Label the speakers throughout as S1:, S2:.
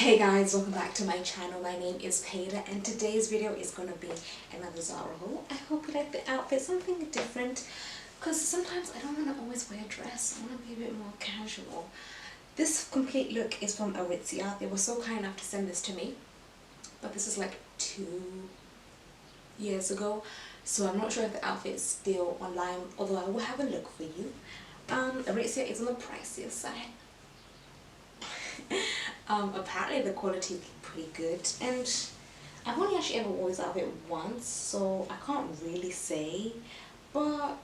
S1: Hey guys, welcome back to my channel. My name is Payda and today's video is going to be another Zara haul. I hope you like the outfit, something different, because sometimes I don't want to always wear a dress. I want to be a bit more casual. This complete look is from Aritzia. They were so kind enough to send this to me, but this is like 2 years ago, so I'm not sure if the outfit is still online, although I will have a look for you. Aritzia is on the pricier side. Apparently the quality is pretty good, and I've only actually ever worn this outfit once, so I can't really say, but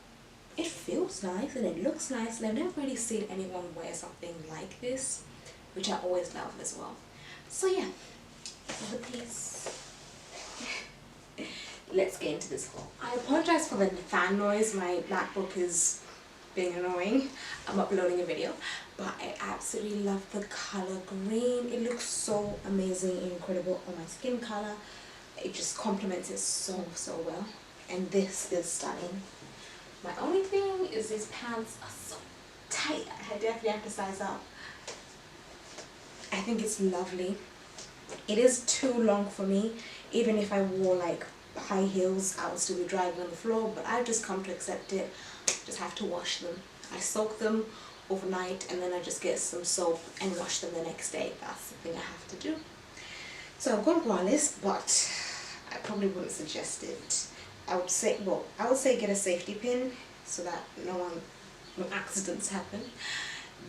S1: it feels nice and it looks nice, and I've never really seen anyone wear something like this, which I always love as well. So yeah, for the piece. Let's get into this haul. I apologize for the fan noise. My MacBook is being annoying. I'm uploading a video, but I absolutely love the color green. It looks so amazing and incredible on my skin color. It just complements it so well, and this is stunning. My only thing is these pants are so tight. I definitely have to size up. I think it's lovely. It is too long for me. Even if I wore like high heels, I would still be driving on the floor, but I've just come to accept it. Just have to wash them. I soak them overnight and then I just get some soap and wash them the next day. That's the thing I have to do. So I've gone braless, but I probably wouldn't suggest it. I would say get a safety pin so that no accidents happen.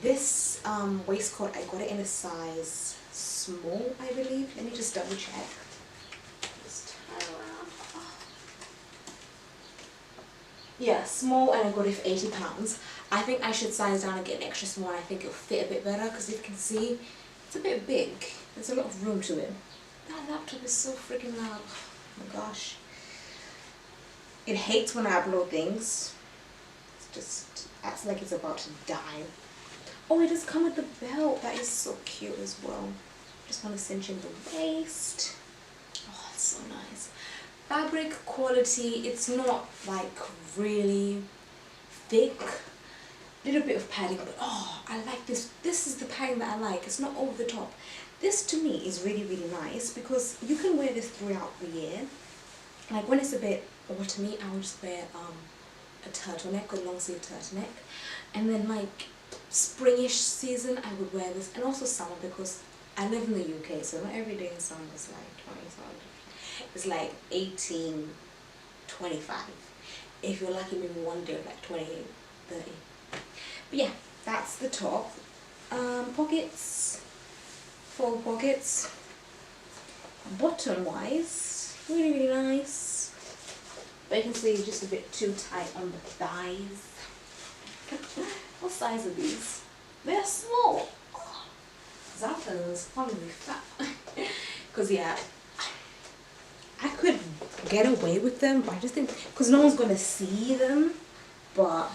S1: This waistcoat, I got it in a size small, I believe. Let me just double check. Just turn around. Yeah, small, and I got it for £80. I think I should size down and get an extra small. I think it'll fit a bit better, because if you can see, it's a bit big. There's a lot of room to it. That laptop is so freaking loud. Oh my gosh. It hates when I upload things. It just acts like it's about to die. Oh, it does come with the belt. That is so cute as well. Just want to cinch in the waist. Oh, it's so nice. Fabric quality, it's not like really thick. Little bit of padding, but oh, I like this. This is the padding that I like. It's not over the top. This to me is really nice, because you can wear this throughout the year. Like when it's a bit autumny, I will just wear a turtleneck, a long sleeve turtleneck, and then like springish season I would wear this, and also summer, because I live in the UK, so not every day in summer is like 20 something. It's like 18, 25. If you're lucky, maybe one day of like 28, 30. But yeah, that's the top. Pockets, full pockets. Bottom wise, really nice. But you can see just a bit too tight on the thighs. What size are these? They're small. Zara's probably fat. Because yeah, I could get away with them, but I just think, because no one's going to see them, but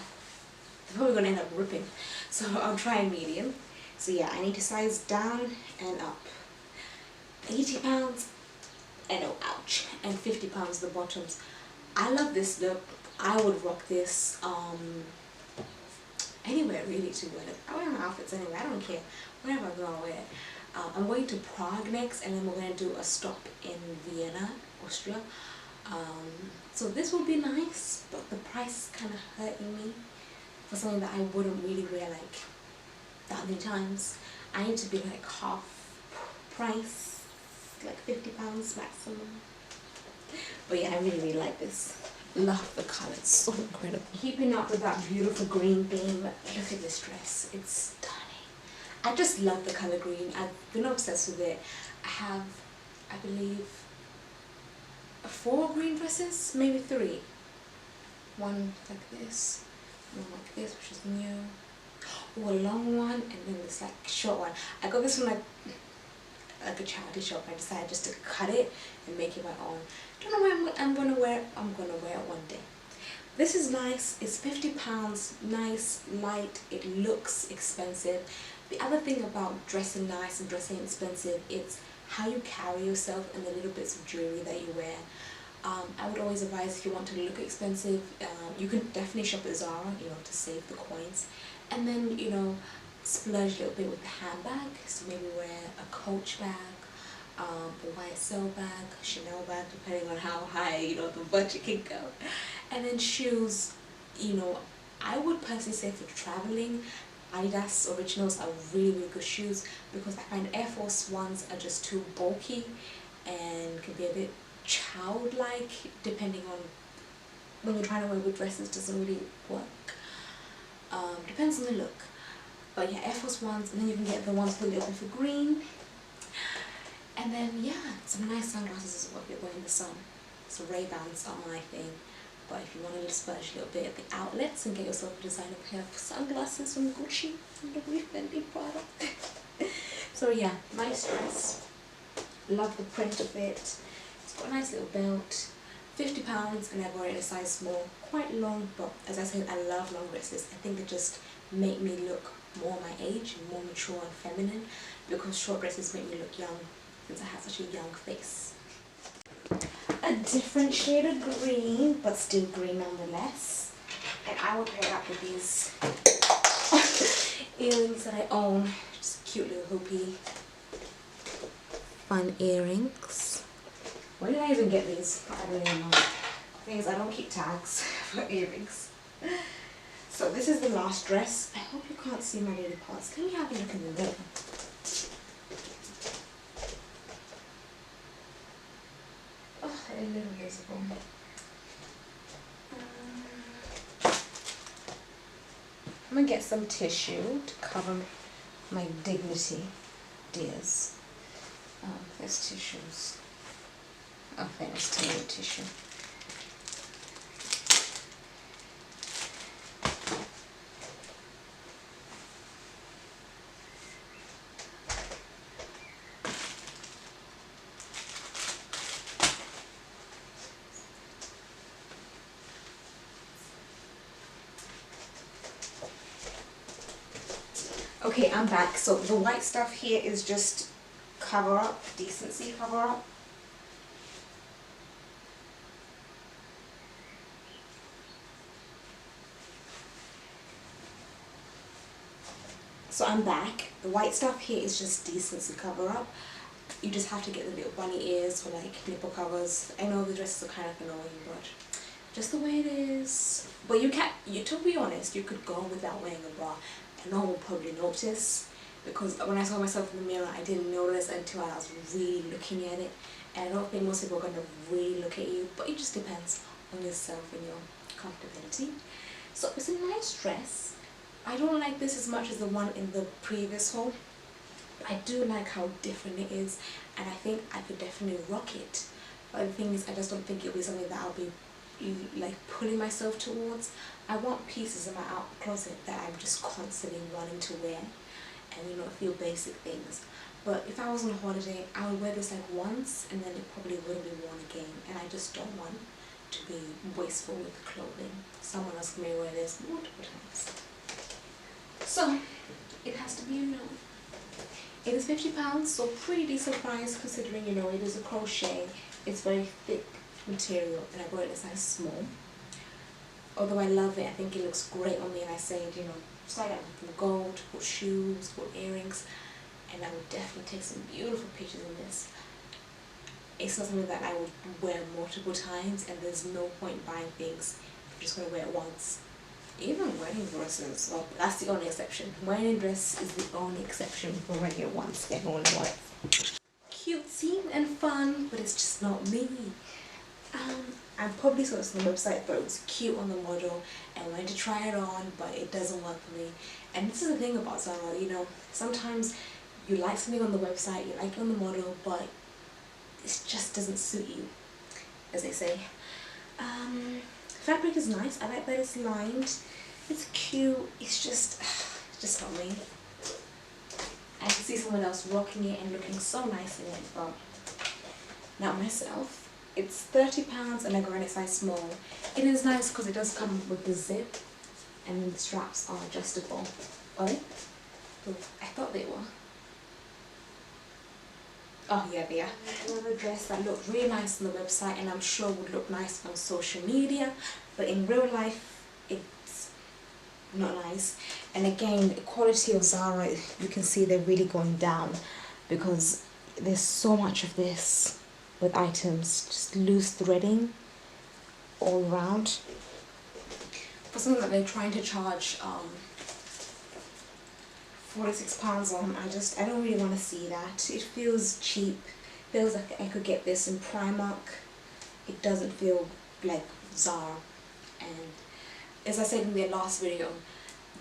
S1: they're probably going to end up ripping. So I'll try a medium. So yeah, I need to size down and up. £80, I know, ouch, and £50 the bottoms. I love this look. I would rock this anywhere really, to wear it. I wear my outfits anyway, I don't care. Wherever I go, I'll wear it. I'm going to Prague next, and then we're going to do a stop in Vienna, Austria. So this will be nice, but the price is kind of hurting me for something that I wouldn't really wear like that many times. I need to be like half price, like £50 maximum. But yeah, I really like this. Love the colour, it's so incredible. Keeping up with that beautiful green theme. Look at this dress, it's stunning. I just love the colour green. I've been obsessed with it. I have, I believe, 4 green dresses, maybe 3. One like this, one like this, which is new. Oh, a long one, and then this like short one. I got this from like a charity shop. I decided just to cut it and make it my own. Don't know where I'm gonna wear it. I'm gonna wear it one day. This is nice. It's £50. Nice, light. It looks expensive. The other thing about dressing nice and dressing expensive, it's how you carry yourself and the little bits of jewelry that you wear. I would always advise, if you want to look expensive, you can definitely shop at Zara, you know, to save the coins. And then, you know, splurge a little bit with the handbag, so maybe wear a Coach bag, a YSL bag, Chanel bag, depending on how high, you know, the budget can go. And then shoes, you know, I would personally say for traveling, Adidas Originals are really, really good shoes, because I find Air Force Ones are just too bulky and can be a bit childlike, depending on when you're trying to wear with dresses, doesn't really work. Depends on the look. But yeah, Air Force Ones, and then you can get the ones with a little bit of green. And then yeah, some nice sunglasses as well if you're going in the sun. So Ray-Bans are my thing. But if you want to splurge a little bit at the outlets and get yourself a designer pair of sunglasses from Gucci, from the Fendi product. So yeah, nice dress. Love the print of it. It's got a nice little belt. £50, and I bought it in a size small. Quite long, but as I said, I love long dresses. I think they just make me look more my age and more mature and feminine, because short dresses make me look young since I have such a young face. A different shade of green, but still green nonetheless. And I will pair it up with these earrings that I own. Just cute little hoopy fun earrings. Where did I even get these? I don't even know. The thing is, I don't keep tags for earrings. So this is the last dress. I hope you can't see my little parts. Let me have a look in the mirror. Oh, a little visible. I'm gonna get some tissue to cover my dignity, dears. There's tissues. Oh, there's tomato tissue. Okay, I'm back. So the white stuff here is just cover up, decency cover up. So I'm back. The white stuff here is just decency cover up. You just have to get the little bunny ears or like nipple covers. I know the dresses are kind of annoying, but just the way it is. But to be honest, you could go without wearing a bra and no one will probably notice, because when I saw myself in the mirror, I didn't notice until I was really looking at it. And I don't think most people are going to really look at you, but it just depends on yourself and your comfortability. So it's a nice dress. I don't like this as much as the one in the previous haul. I do like how different it is, and I think I could definitely rock it. But the thing is, I just don't think it'll be something that I'll be like pulling myself towards. I want pieces in my out closet that I'm just constantly wanting to wear, and you know, a few basic things. But if I was on a holiday, I would wear this like once and then it probably wouldn't be worn again, and I just don't want to be wasteful with clothing. Someone else may wear this multiple times. So it has to be a no. It is £50, so pretty decent price considering, you know, it is a crochet. It's very thick material, and I bought it in a size small. Although I love it, I think it looks great on me, and I said, you know, style it with gold, put shoes, put earrings, and I would definitely take some beautiful pictures in this. It's not something that I would wear multiple times, and there's no point buying things if you're just going to wear it once. Even wedding dresses, well, that's the only exception. Wedding dress is the only exception for wearing it once and only once. Cutesy and fun, but it's just not me. I probably saw this on the website, but it was cute on the model, and I wanted to try it on, but it doesn't work for me. And this is the thing about Zara, you know, sometimes you like something on the website, you like it on the model, but it just doesn't suit you, as they say. Fabric is nice. I like that it's lined. It's cute. It's just not me. I can see someone else rocking it and looking so nice in it, but not myself. It's £30 and I got it in a size small. It is nice because it does come with the zip, and the straps are adjustable. Are they? Oh, I thought they were. Oh yeah, they are. Another dress that looked really nice on the website, and I'm sure would look nice on social media, but in real life, not nice. And again, the quality of Zara, you can see they're really going down because there's so much of this with items, just loose threading all around. For something that they're trying to charge £46 on, I don't really want to see that. It feels cheap. Feels like I could get this in Primark. It doesn't feel like Zara. And as I said in their last video,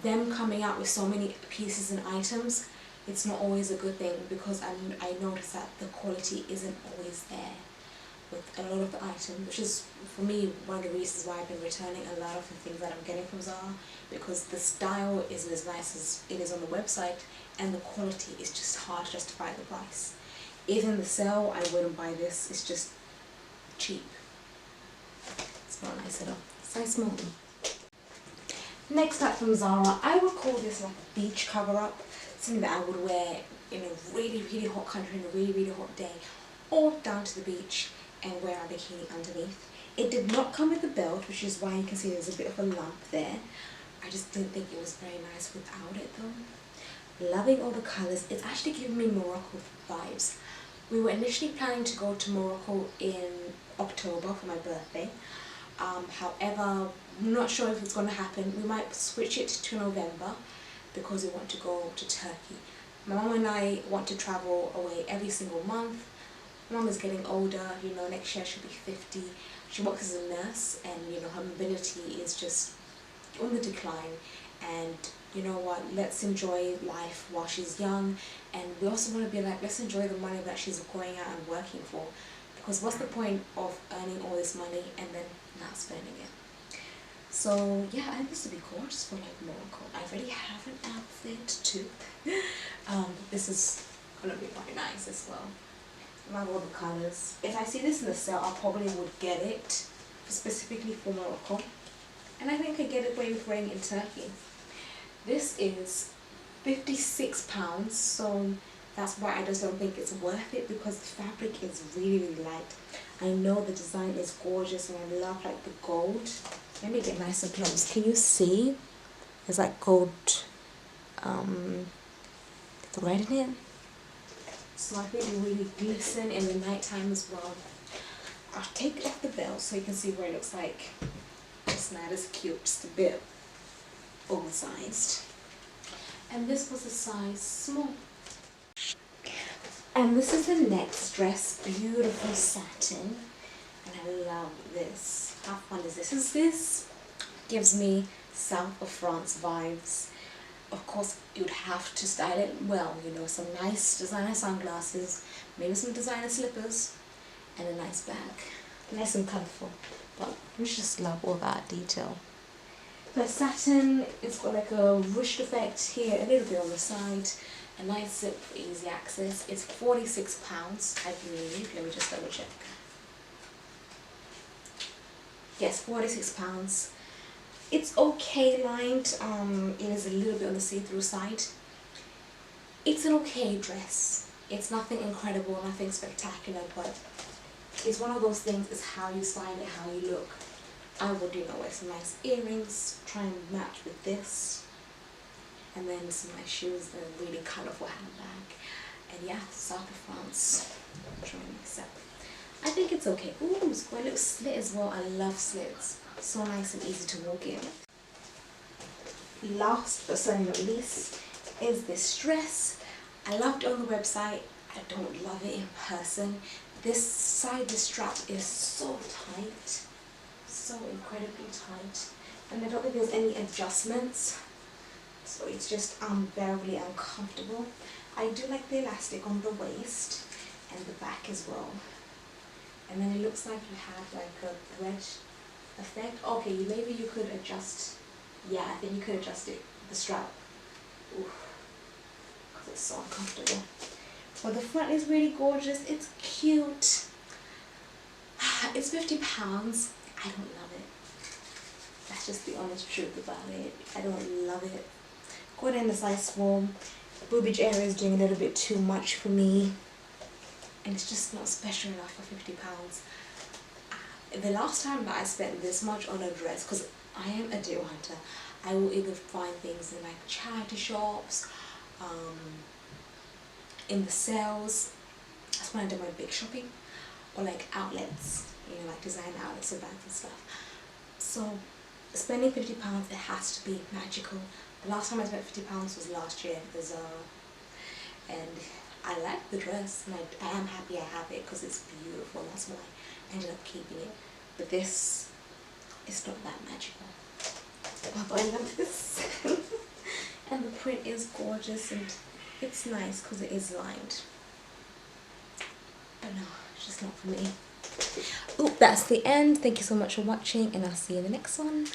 S1: them coming out with so many pieces and items, it's not always a good thing, because I noticed that the quality isn't always there with a lot of the items, which is for me one of the reasons why I've been returning a lot of the things that I'm getting from Zara, because the style isn't as nice as it is on the website and the quality is just hard to justify the price. Even the sale, I wouldn't buy this. It's just cheap. It's not nice at all. Size small. Next up from Zara, I would call this like a beach cover-up. Something that I would wear in a really, really hot country, in a really, really hot day, or down to the beach and wear a bikini underneath. It did not come with a belt, which is why you can see there's a bit of a lump there. I just didn't think it was very nice without it though. Loving all the colours. It's actually giving me Morocco vibes. We were initially planning to go to Morocco in October for my birthday. However, I'm not sure if it's going to happen. We might switch it to November because we want to go to Turkey. My mum and I want to travel away every single month. My mum is getting older, you know, next year she'll be 50. She works as a nurse and, you know, her mobility is just on the decline. And you know what, let's enjoy life while she's young. And we also want to be like, let's enjoy the money that she's going out and working for. Because what's the point of earning all this money and then not spending it? So yeah, I think this would be gorgeous for like Morocco. I already have an outfit too. This is gonna be quite nice as well. I love all the colours. If I see this in the sale, I probably would get it specifically for Morocco. And I think I get it with wearing it in Turkey. This is £56, so that's why I just don't think it's worth it, because the fabric is really, really light. I know the design is gorgeous and I love like the gold. Let me get nice and close. Can you see? There's like gold thread in it. So I think it really glisten in the night time as well. I'll take off the belt so you can see what it looks like. It's not as cute, just a bit oversized. And this was a size small. And this is the next dress, beautiful satin, and I love this. How fun is this? This gives me south of France vibes. Of course, you'd have to style it well, you know, some nice designer sunglasses, maybe some designer slippers, and a nice bag. Nice and colourful, but we just love all that detail. The satin, it's got like a ruched effect here, a little bit on the side, a nice zip for easy access. It's £46, I believe. Let me just double check. Yes, £46. It's okay lined. It is a little bit on the see-through side. It's an okay dress. It's nothing incredible, nothing spectacular, but it's one of those things, it's how you style it, how you look. I would, you know, wear some nice earrings, try and match with this, and then some nice shoes and a really colourful handbag. And yeah, south of France. I'm trying to mix up. I think it's okay. Ooh, it's got a little slit as well. I love slits. So nice and easy to walk in. Last but certainly not least is this dress. I loved it on the website. I don't love it in person. This side, the strap is so tight. So incredibly tight. And I don't think there's any adjustments. So it's just unbearably uncomfortable. I do like the elastic on the waist and the back as well. And then it looks like you have like a thread effect. Okay, maybe you could adjust. Yeah, I think you could adjust it, the strap. Oof, because it's so uncomfortable. But the front is really gorgeous. It's cute. It's £50. I don't love it. That's just the honest truth about it. I don't love it. Got in the size small. Boobage area is doing a little bit too much for me. And it's just not special enough for £50. The last time that I spent this much on a dress, because I am a deal hunter, I will either find things in like charity shops, in the sales, that's when I do my big shopping, or like outlets, you know, like design outlets, events and stuff. So spending £50, it has to be magical. The last time I spent £50 was last year at the Zara, and I like the dress, and I am happy I have it because it's beautiful. That's why I ended up keeping it. But this is not that magical. But I love this. And the print is gorgeous, and it's nice because it is lined. But no, it's just not for me. Oh, that's the end. Thank you so much for watching, and I'll see you in the next one.